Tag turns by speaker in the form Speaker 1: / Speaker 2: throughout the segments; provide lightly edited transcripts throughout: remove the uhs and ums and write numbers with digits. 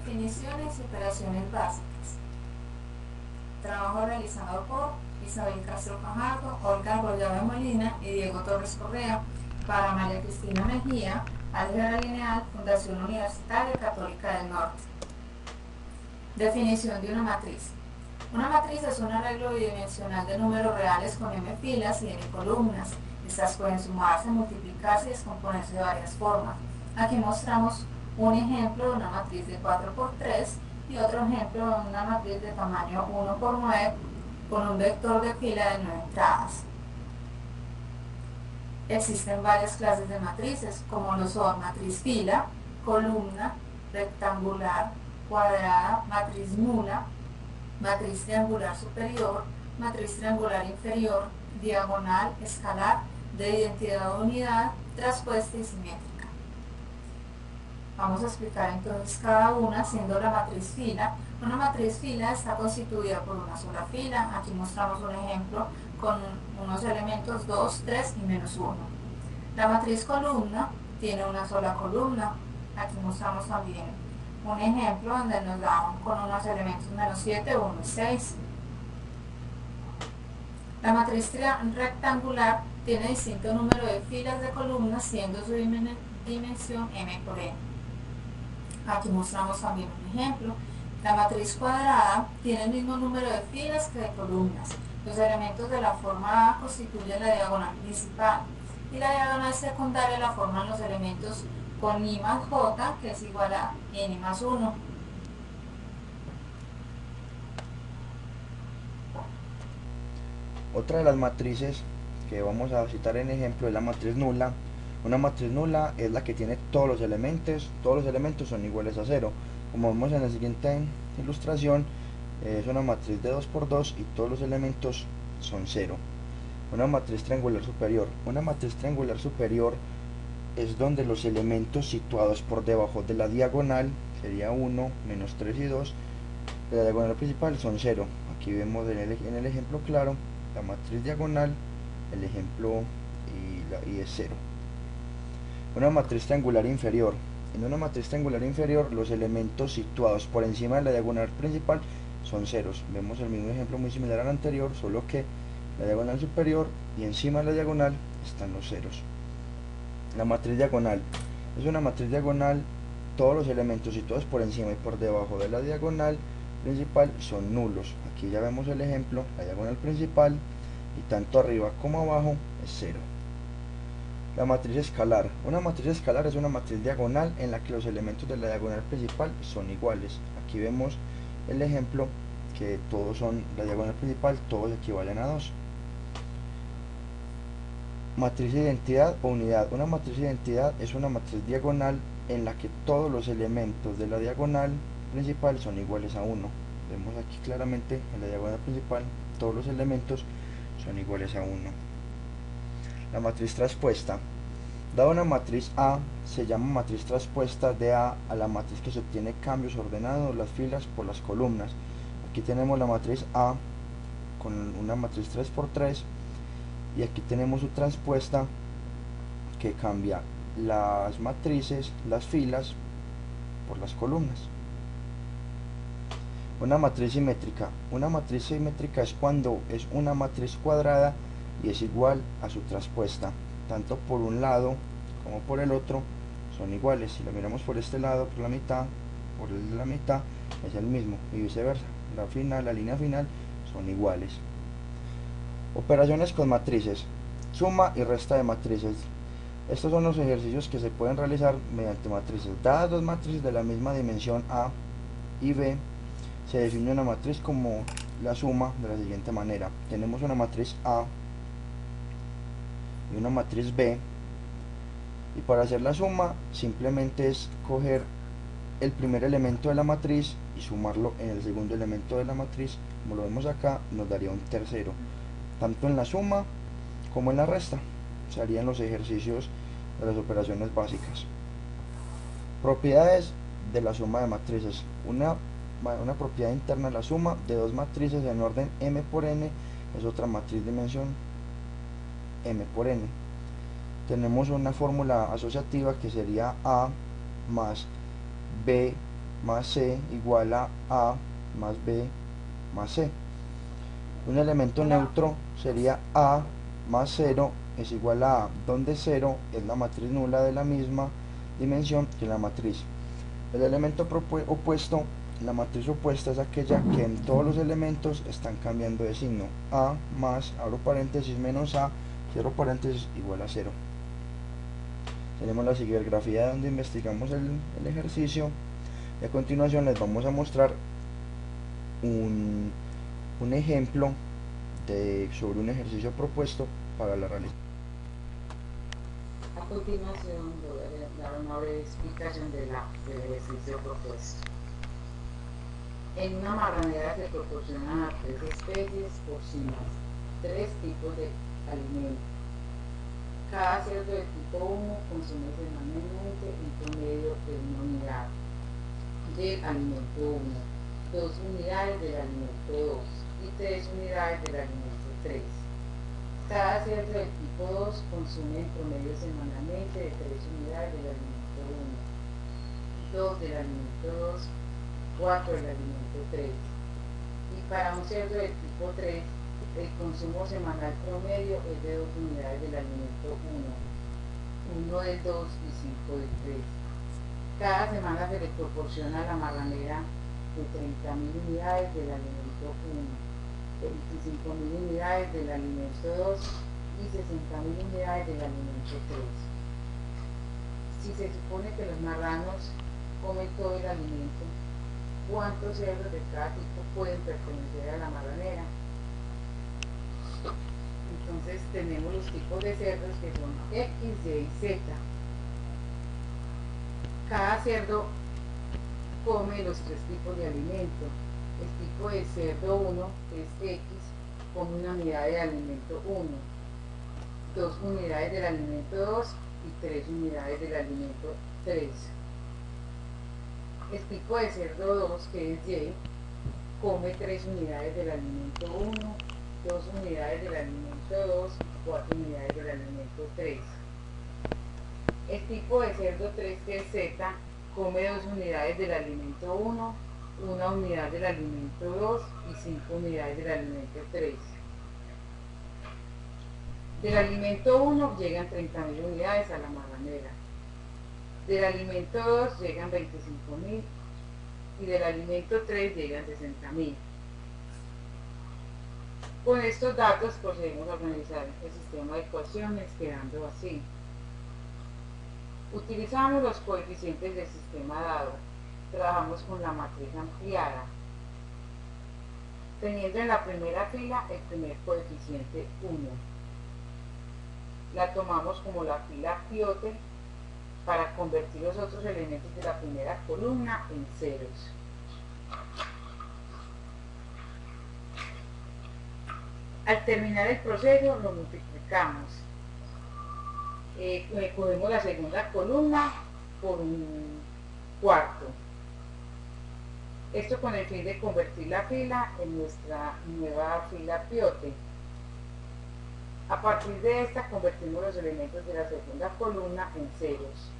Speaker 1: Definiciones y operaciones básicas. Trabajo realizado por Isabel Castro Fajardo, Olga Arroyave Molina y Diego Torres Correa para María Cristina Mejía, Álgebra Lineal, Fundación Universitaria Católica del Norte. Definición de una matriz. Una matriz es un arreglo bidimensional de números reales con m filas y n columnas. Estas pueden sumarse, multiplicarse y descomponerse de varias formas. Aquí mostramos un ejemplo de una matriz de 4×3 y otro ejemplo de una matriz de tamaño 1×9 con un vector de fila de 9 entradas. Existen varias clases de matrices, como lo son matriz fila, columna, rectangular, cuadrada, matriz nula, matriz triangular superior, matriz triangular inferior, diagonal, escalar, de identidad o unidad, traspuesta y simétrica. Vamos a explicar entonces cada una, siendo la matriz fila. Una matriz fila está constituida por una sola fila. Aquí mostramos un ejemplo con unos elementos 2, 3 y -1. La matriz columna tiene una sola columna. Aquí mostramos también un ejemplo donde nos dan con unos elementos -7, 1 y 6. La matriz rectangular tiene distinto número de filas de columnas, siendo su dimensión m por n. Aquí mostramos también un ejemplo. La matriz cuadrada tiene el mismo número de filas que de columnas. Los elementos de la forma A constituyen la diagonal principal y la diagonal secundaria la forman los elementos con I más J, que es igual a N más 1.
Speaker 2: Otra de las matrices que vamos a citar en ejemplo es la matriz nula. Una matriz nula es la que tiene todos los elementos son iguales a 0. Como vemos en la siguiente ilustración, es una matriz de 2×2 y todos los elementos son 0. Una matriz triangular superior. Una matriz triangular superior es donde los elementos situados por debajo de la diagonal, sería 1, -3 y 2, de la diagonal principal son 0. Aquí vemos en el ejemplo claro la matriz diagonal, el ejemplo y es 0. Una matriz triangular inferior. En una matriz triangular inferior los elementos situados por encima de la diagonal principal son ceros. Vemos el mismo ejemplo muy similar al anterior, solo que la diagonal superior y encima de la diagonal están los ceros. La matriz diagonal. Es una matriz diagonal, todos los elementos situados por encima y por debajo de la diagonal principal son nulos. Aquí ya vemos el ejemplo, la diagonal principal y tanto arriba como abajo es 0. La matriz escalar. Una matriz escalar es una matriz diagonal en la que los elementos de la diagonal principal son iguales. Aquí vemos el ejemplo que todos son la diagonal principal, todos equivalen a 2. Matriz identidad o unidad. Una matriz identidad es una matriz diagonal en la que todos los elementos de la diagonal principal son iguales a 1. Vemos aquí claramente en la diagonal principal todos los elementos son iguales a 1. La matriz traspuesta. Dada una matriz A, se llama matriz traspuesta de A a la matriz que se obtiene cambios ordenados las filas por las columnas. Aquí tenemos la matriz A con una matriz 3×3 y aquí tenemos su traspuesta que cambia las matrices, las filas por las columnas. Una matriz simétrica. Una matriz simétrica es cuando es una matriz cuadrada y es igual a su traspuesta, tanto por un lado como por el otro son iguales. Si lo miramos por este lado, por la mitad, por el de la mitad es el mismo y viceversa. La línea final son iguales. Operaciones con matrices. Suma y resta de matrices. Estos son los ejercicios que se pueden realizar mediante matrices. Dadas dos matrices de la misma dimensión A y B, se define una matriz como la suma de la siguiente manera. Tenemos una matriz A y una matriz B, y para hacer la suma simplemente es coger el primer elemento de la matriz y sumarlo en el segundo elemento de la matriz. Como lo vemos acá, nos daría un tercero. Tanto en la suma como en la resta se harían los ejercicios de las operaciones básicas. Propiedades de la suma de matrices. Una propiedad interna de la suma de dos matrices en orden m por n es otra matriz dimensión m por n. Tenemos una fórmula asociativa que sería A más B más C igual a A más B más C. Un elemento neutro sería A más 0 es igual a A, donde 0 es la matriz nula de la misma dimensión que la matriz. El elemento opuesto, la matriz opuesta es aquella que en todos los elementos están cambiando de signo. A más, abro paréntesis, menos A, cierro paréntesis, igual a 0. Tenemos la siguiente grafía donde investigamos el ejercicio y a continuación les vamos a mostrar un ejemplo sobre un ejercicio propuesto para la realización.
Speaker 3: A continuación voy a dar una breve explicación del ejercicio propuesto. En una marranera se proporcionan a 3 especies porcinas 3 tipos de alimentos. Cada cerdo de tipo 1 consume semanalmente un promedio de 1 unidad del alimento 1, 2 unidades del alimento 2 y 3 unidades del alimento 3. Cada cerdo del tipo 2 consume en promedio semanalmente de 3 unidades del alimento 1, 2 del alimento 2, 4 del alimento 3. Y para un cerdo del tipo 3, el consumo semanal promedio es de 2 unidades del alimento 1, 1 del 2 y 5 del 3. Cada semana se le proporciona a la marranera de 30.000 unidades del alimento 1, 25.000 unidades del alimento 2 y 60.000 unidades del alimento 3. Si se supone que los marranos comen todo el alimento, ¿cuántos cerdos de cada tipo pueden pertenecer a la marranera? Entonces tenemos los tipos de cerdos que son X, Y y Z. Cada cerdo come los 3 tipos de alimento. El tipo de cerdo 1, que es X, come una unidad de alimento 1, 2 unidades del alimento 2 y 3 unidades del alimento 3. El tipo de cerdo 2, que es Y, come 3 unidades del alimento 1, 2 unidades del alimento 2 y 4 unidades del alimento 3. El tipo de cerdo 3, que es Z, come 2 unidades del alimento 1, 1 unidad del alimento 2 y 5 unidades del alimento 3. Del alimento 1 llegan 30.000 unidades a la marranera. Del alimento 2 llegan 25.000 y del alimento 3 llegan 60.000. Con estos datos procedemos a organizar el sistema de ecuaciones quedando así. Utilizamos los coeficientes del sistema dado. Trabajamos con la matriz ampliada, teniendo en la primera fila el primer coeficiente 1. La tomamos como la fila pivote para convertir los otros elementos de la primera columna en ceros. Al terminar el proceso lo multiplicamos. Cogemos la segunda columna por un cuarto. Esto con el fin de convertir la fila en nuestra nueva fila pivote. A partir de esta convertimos los elementos de la segunda columna en ceros.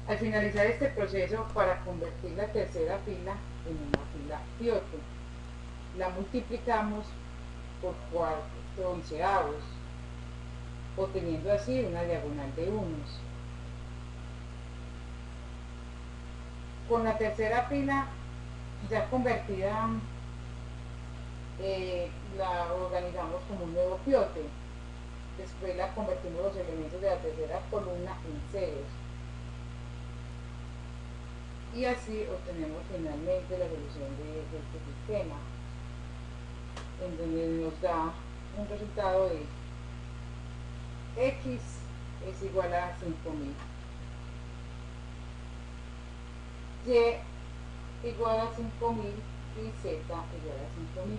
Speaker 3: Al finalizar este proceso, para convertir la tercera fila en una fila pivote, la multiplicamos por 4 onceavos, obteniendo así una diagonal de unos. Con la tercera fila ya convertida, la organizamos como un nuevo pivote. Después la convertimos los elementos de la tercera columna en ceros. Y así obtenemos finalmente la solución de este sistema, en donde nos da un resultado de X es igual a 5.000, Y igual a 5.000 y Z igual a 5.000.